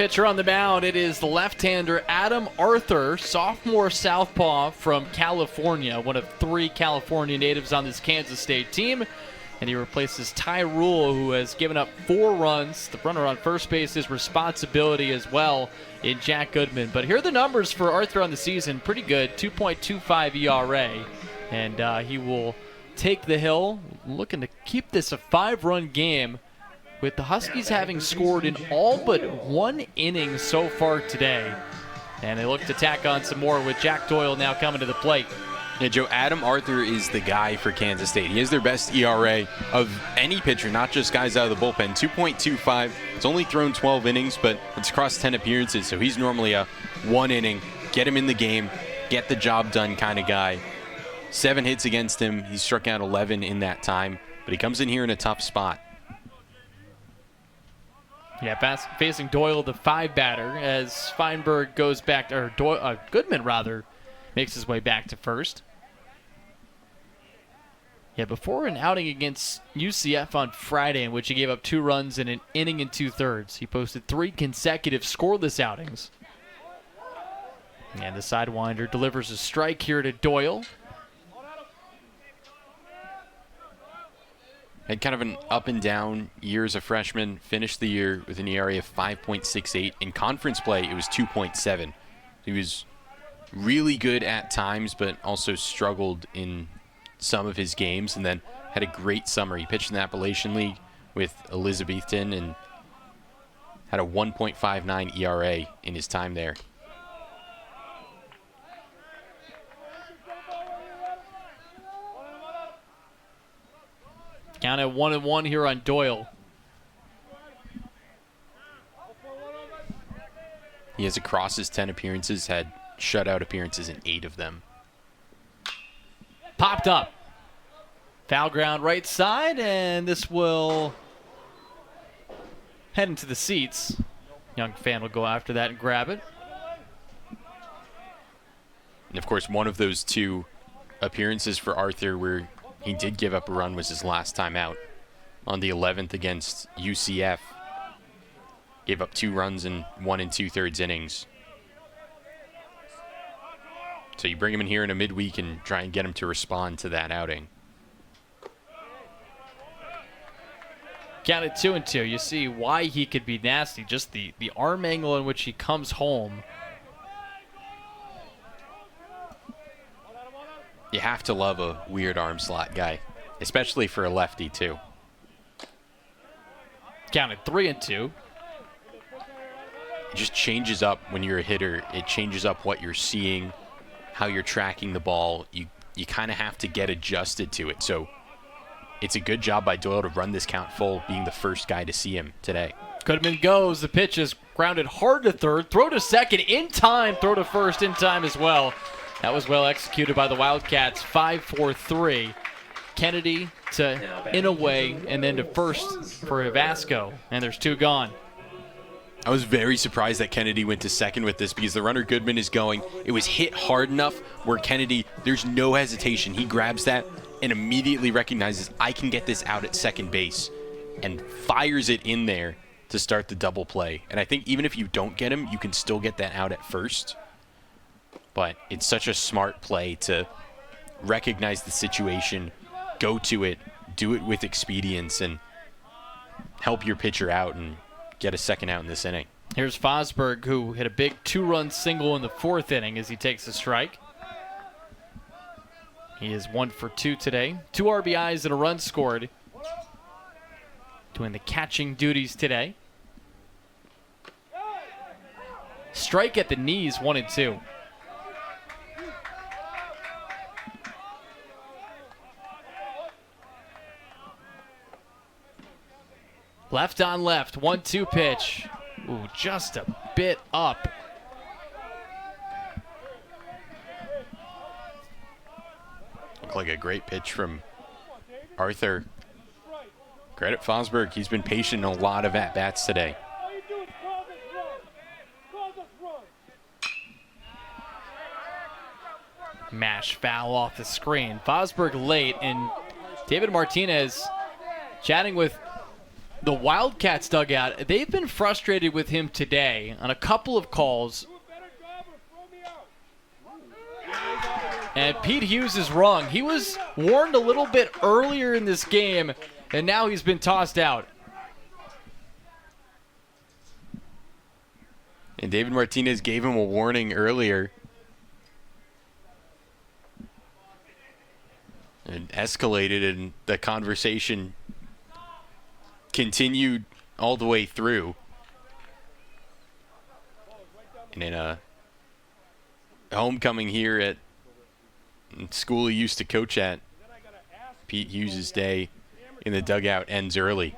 Pitcher on the mound, it is the left-hander Adam Arthur, sophomore southpaw from California, one of 3 California natives on this Kansas State team. And he replaces Ty Rule, who has given up 4 runs. The runner on first base is responsibility as well in Jack Goodman. But here are the numbers for Arthur on the season. Pretty good, 2.25 ERA. And he will take the hill, looking to keep this a 5-run game, with the Huskies having scored in all but 1 inning so far today. And they look to tack on some more with Jack Doyle now coming to the plate. Yeah, Joe, Adam Arthur is the guy for Kansas State. He is their best ERA of any pitcher, not just guys out of the bullpen. 2.25. It's only thrown 12 innings, but it's across 10 appearances, so he's normally a 1 inning, get him in the game, get the job done kind of guy. 7 hits against him. He's struck out 11 in that time, but he comes in here in a tough spot. Yeah, facing Doyle, the 5 batter, as Feinberg goes back, or Goodman rather, makes his way back to first. Yeah, before an outing against UCF on Friday, in which he gave up 2 runs in an inning and 2/3, he posted 3 consecutive scoreless outings. And the sidewinder delivers a strike here to Doyle. Had kind of an up and down year as a freshman. Finished the year with an ERA of 5.68. In conference play, it was 2.7. He was really good at times, but also struggled in some of his games, and then had a great summer. He pitched in the Appalachian League with Elizabethton and had a 1.59 ERA in his time there. Count at 1-1 here on Doyle. He has, across his 10 appearances, had shutout appearances in 8 of them. Popped up. Foul ground right side, and this will head into the seats. Young fan will go after that and grab it. And of course, one of those 2 appearances for Arthur where he did give up a run was his last time out on the 11th against UCF. Gave up 2 runs in 1 2/3 innings. So you bring him in here in a midweek and try and get him to respond to that outing. Counted 2-2. You see why he could be nasty. Just the arm angle in which he comes home. You have to love a weird arm slot guy, especially for a lefty too. Counted 3-2. It just changes up when you're a hitter. It changes up what you're seeing, how you're tracking the ball. You kind of have to get adjusted to it. So it's a good job by Doyle to run this count full, being the first guy to see him today. Goodman goes. The pitch is grounded hard to third. Throw to second in time. Throw to first in time as well. That was well executed by the Wildcats. 5-4-3. Kennedy to Inouye, and then to first for Vasco. And there's 2 gone. I was very surprised that Kennedy went to second with this, because the runner Goodman is going. It was hit hard enough where Kennedy, there's no hesitation. He grabs that and immediately recognizes, I can get this out at second base, and fires it in there to start the double play. And I think even if you don't get him, you can still get that out at first. But it's such a smart play to recognize the situation, go to it, do it with expedience, and help your pitcher out and get a second out in this inning. Here's Fosberg, who hit a big 2-run single in the 4th inning as he takes a strike. He is 1 for 2 today. 2 RBIs and a run scored. Doing the catching duties today. Strike at the knees, 1-2. Left on left, 1-2 pitch. Ooh, just a bit up. Looked like a great pitch from Arthur. Credit Fosberg. He's been patient in a lot of at-bats today. Mash foul off the screen. Fosberg late, and David Martinez chatting with The Wildcats dugout, they've been frustrated with him today on a couple of calls. And Pete Hughes is wrong. He was warned a little bit earlier in this game, and now he's been tossed out. And David Martinez gave him a warning earlier. And escalated, and the conversation continued all the way through. And in a homecoming here at school he used to coach at, Pete Hughes' day in the dugout ends early.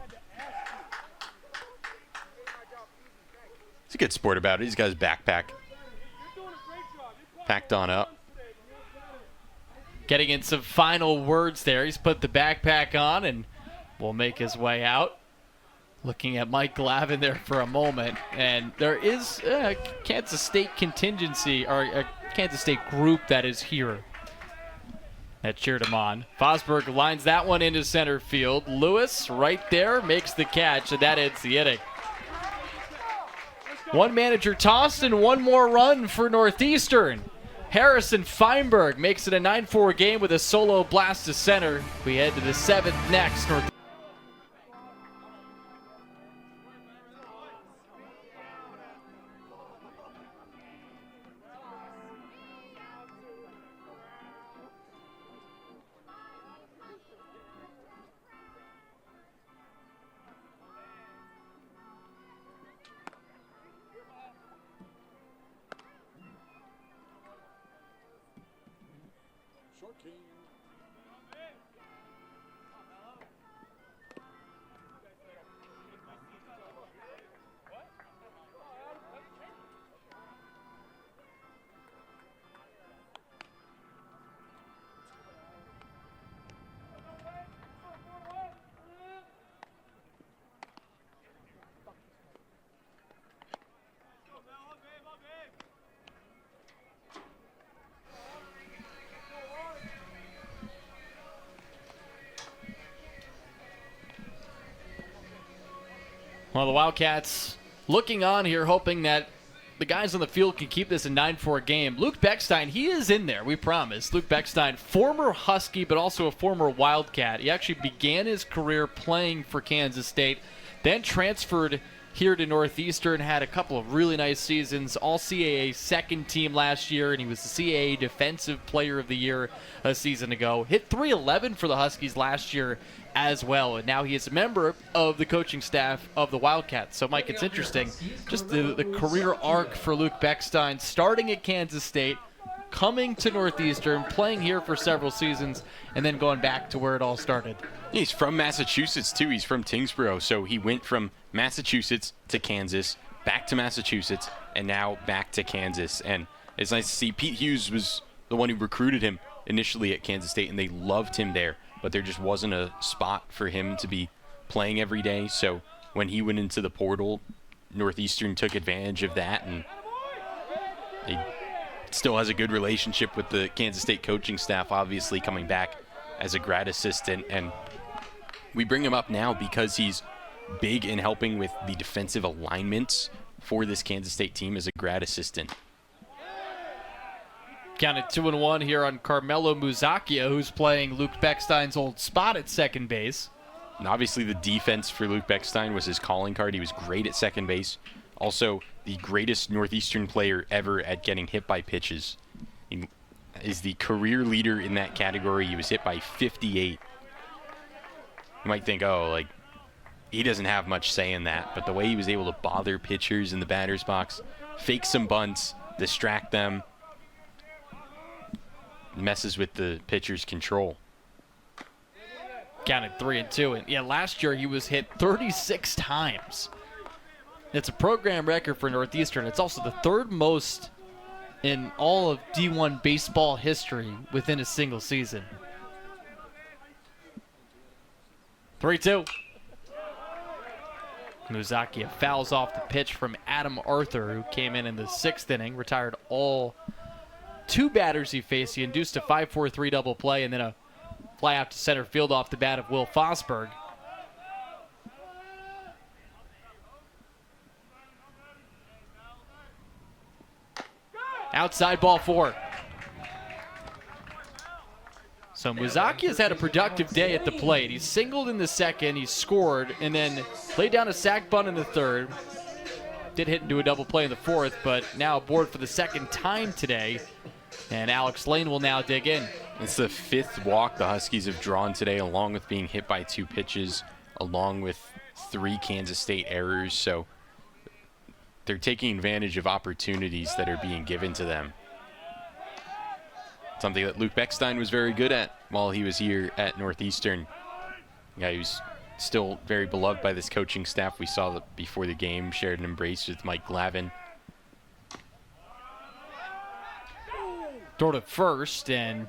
He's a good sport about it. He's got his backpack packed on up. Getting in some final words there. He's put the backpack on and will make his way out. Looking at Mike Glavin there for a moment. And there is a Kansas State contingency, or a Kansas State group that is here that cheered him on. Fosberg lines that one into center field. Lewis right there makes the catch, and that ends the inning. One manager tossed and one more run for Northeastern. Harrison Feinberg makes it a 9-4 game with a solo blast to center. We head to the 7th next. Well, the Wildcats looking on here, hoping that the guys on the field can keep this a 9-4 game. Luke Beckstein, he is in there, we promise. Luke Beckstein, former Husky, but also a former Wildcat. He actually began his career playing for Kansas State, then transferred here to Northeastern, had a couple of really nice seasons, all-CAA second team last year, and he was the CAA Defensive Player of the Year a season ago. Hit .311 for the Huskies last year as well, and now he is a member of the coaching staff of the Wildcats. So, Mike, it's interesting, just the career arc for Luke Beckstein, starting at Kansas State, coming to Northeastern, playing here for several seasons, and then going back to where it all started. He's from Massachusetts, too. He's from Tingsboro, so he went from Massachusetts to Kansas, back to Massachusetts, and now back to Kansas. And it's nice to see. Pete Hughes was the one who recruited him initially at Kansas State, and they loved him there, but there just wasn't a spot for him to be playing every day. So when he went into the portal, Northeastern took advantage of that, and he still has a good relationship with the Kansas State coaching staff, obviously coming back as a grad assistant. And we bring him up now because he's big in helping with the defensive alignments for this Kansas State team as a grad assistant. Counted 2-1 here on Carmelo Muzacchia, who's playing Luke Beckstein's old spot at second base. And obviously the defense for Luke Beckstein was his calling card. He was great at second base. Also, the greatest Northeastern player ever at getting hit by pitches. He is the career leader in that category. He was hit by 58. You might think, oh, like, he doesn't have much say in that, but the way he was able to bother pitchers in the batter's box, fake some bunts, distract them, messes with the pitcher's control. Counted 3-2, and yeah, last year he was hit 36 times. It's a program record for Northeastern. It's also the third most in all of D1 baseball history within a single season. 3-2. Muzacchia fouls off the pitch from Adam Arthur, who came in the 6th inning, retired all 2 batters he faced. He induced a 5-4-3 double play and then a fly out to center field off the bat of Will Fosberg. Outside ball 4. So Muzaki has had a productive day at the plate. He's singled in the second, he scored, and then laid down a sac bunt in the third. Did hit into a double play in the fourth, but now aboard for the second time today. And Alex Lane will now dig in. It's the 5th walk the Huskies have drawn today, along with being hit by 2 pitches, along with 3 Kansas State errors. So they're taking advantage of opportunities that are being given to them. Something that Luke Beckstein was very good at while he was here at Northeastern. Yeah, he was still very beloved by this coaching staff. We saw that before the game, shared an embrace with Mike Glavin. Throw to first, and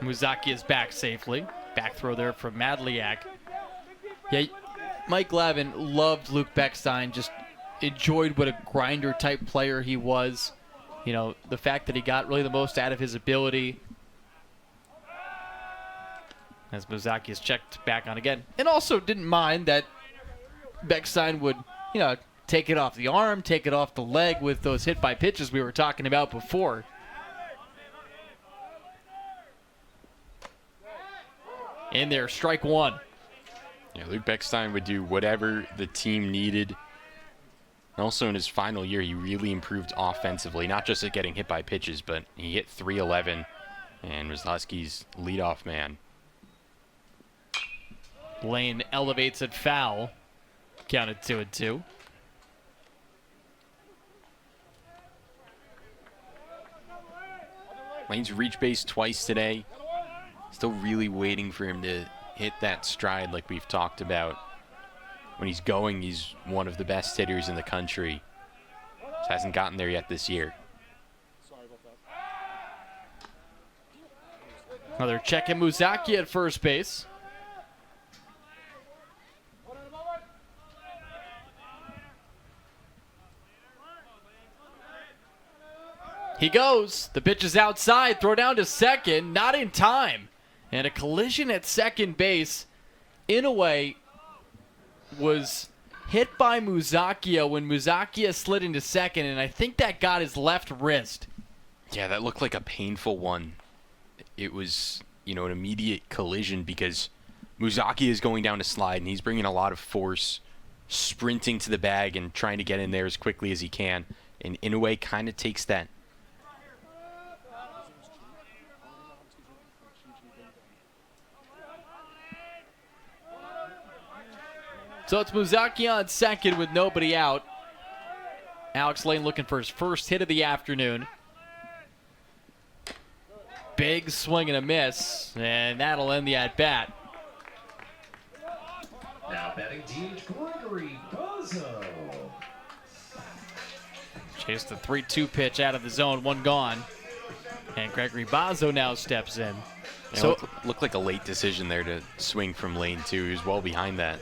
Muzaki is back safely. Back throw there from Madliak. Yeah, Mike Glavin loved Luke Beckstein, just enjoyed what a grinder-type player he was. You know, the fact that he got really the most out of his ability. As Muzaki is checked back on again. And also didn't mind that Beckstein would, you know, take it off the arm, take it off the leg with those hit by pitches we were talking about before. In there, strike 1. Yeah, Luke Beckstein would do whatever the team needed. And also in his final year, he really improved offensively, not just at getting hit by pitches, but he hit .311 and was the Huskies' leadoff man. Lane elevates it foul. Counted 2-2. Lane's reached base twice today. Still really waiting for him to hit that stride like we've talked about. When he's going, he's one of the best hitters in the country. Just hasn't gotten there yet this year. Another check in Muzaki at first base. He goes. The pitch is outside. Throw down to second. Not in time. And a collision at second base. Inouye was hit by Muzakia when Muzakia slid into second, and I think that got his left wrist. Yeah, that looked like a painful one. It was, you know, an immediate collision because Muzakia is going down to slide, and he's bringing a lot of force, sprinting to the bag and trying to get in there as quickly as he can. And Inouye kind of takes that. So it's Muzaki on second with nobody out. Alex Lane looking for his first hit of the afternoon. Big swing and a miss, and that'll end the at-bat. Now batting DH Gregory Bozzo. Chased the 3-2 pitch out of the zone, one gone. And Gregory Bozzo now steps in. Yeah, So looked like a late decision there to swing from lane 2. He was well behind that.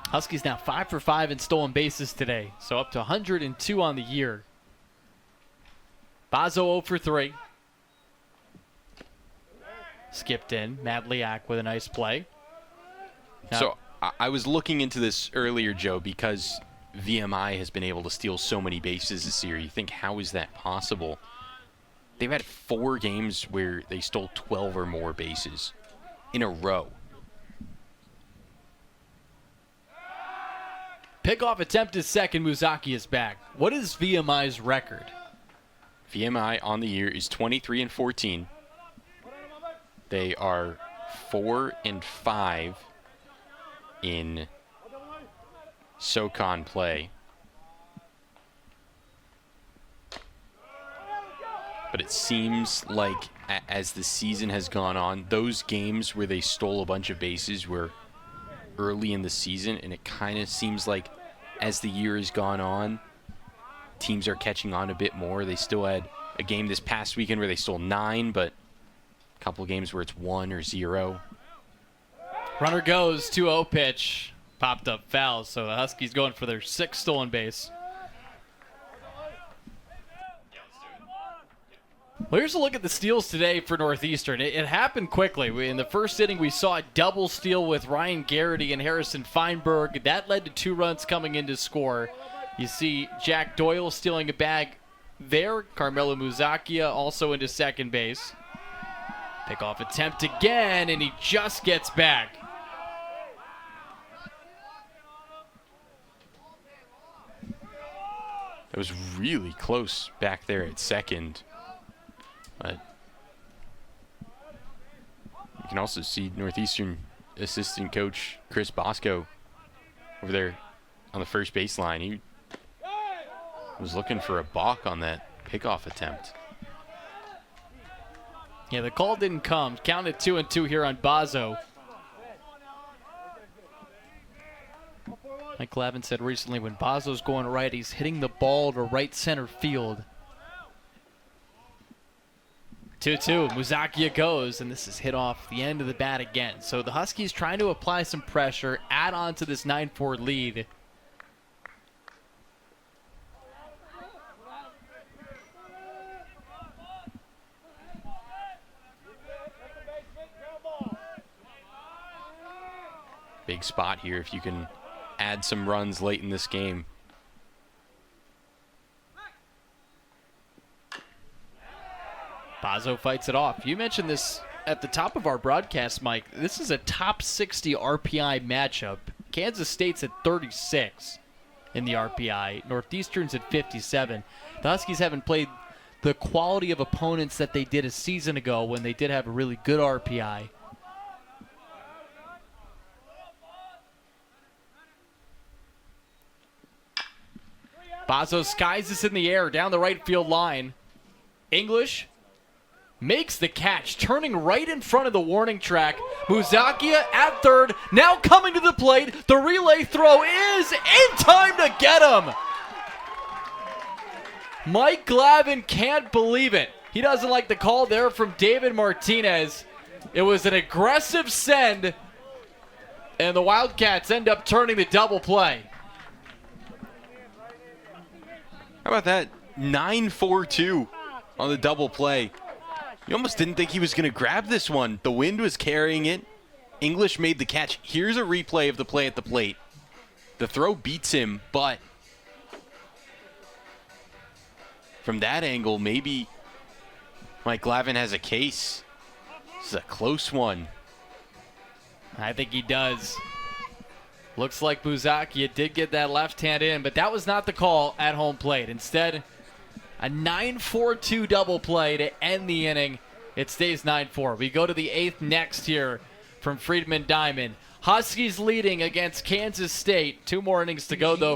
Huskies now 5 for 5 in stolen bases today, so up to 102 on the year. Bozzo 0 for 3. Skipped in. Madliak with a nice play. Now, So I was looking into this earlier, Joe, because VMI has been able to steal so many bases this year. You think, how is that possible? They've had 4 games where they stole 12 or more bases in a row. pickoff attempt is second. Muzaki is back. What is VMI's record? VMI on the year is 23-14. They are 4-5 in SoCon play. But it seems like as the season has gone on, those games where they stole a bunch of bases were early in the season, and it kind of seems like as the year has gone on, teams are catching on a bit more. They still had a game this past weekend where they stole 9, but a couple of games where it's 1 or 0. Runner goes, 2-0 pitch. Popped up foul, so the Huskies going for their 6th stolen base. Well, here's a look at the steals today for Northeastern. It happened quickly. In the first inning, we saw a double steal with Ryan Garrity and Harrison Feinberg. That led to 2 runs coming in to score. You see Jack Doyle stealing a bag there. Carmelo Muzakia also into second base. Pickoff attempt again, and he just gets back. That was really close back there at second. But you can also see Northeastern assistant coach Chris Bosco over there on the first baseline. He was looking for a balk on that pickoff attempt. Yeah, the call didn't come. Counted 2-2 here on Bazo. Mike Glavin said recently when Bazo's going right, he's hitting the ball to right center field. 2-2, Muzakia goes, and this is hit off the end of the bat again. So the Huskies trying to apply some pressure, add on to this 9-4 lead. Big spot here if you can add some runs late in this game. Bazo fights it off. You mentioned this at the top of our broadcast, Mike. This is a top 60 RPI matchup. Kansas State's at 36 in the RPI. Northeastern's at 57. The Huskies haven't played the quality of opponents that they did a season ago when they did have a really good RPI. Bazo skies this in the air down the right field line. English makes the catch, turning right in front of the warning track. Muzakia at third, now coming to the plate. The relay throw is in time to get him. Mike Glavin can't believe it. He doesn't like the call there from David Martinez. It was an aggressive send, and the Wildcats end up turning the double play. How about that? 9-4-2 on the double play. You almost didn't think he was going to grab this one. The wind was carrying it. English made the catch. Here's a replay of the play at the plate. The throw beats him, but from that angle, maybe Mike Glavin has a case. This is a close one. I think he does. Looks like Muzakia did get that left hand in, but that was not the call at home plate. Instead, a 9-4-2 double play to end the inning. It stays 9-4. We go to the 8th next here from Friedman Diamond. Huskies leading against Kansas State. 2 more innings to go, though.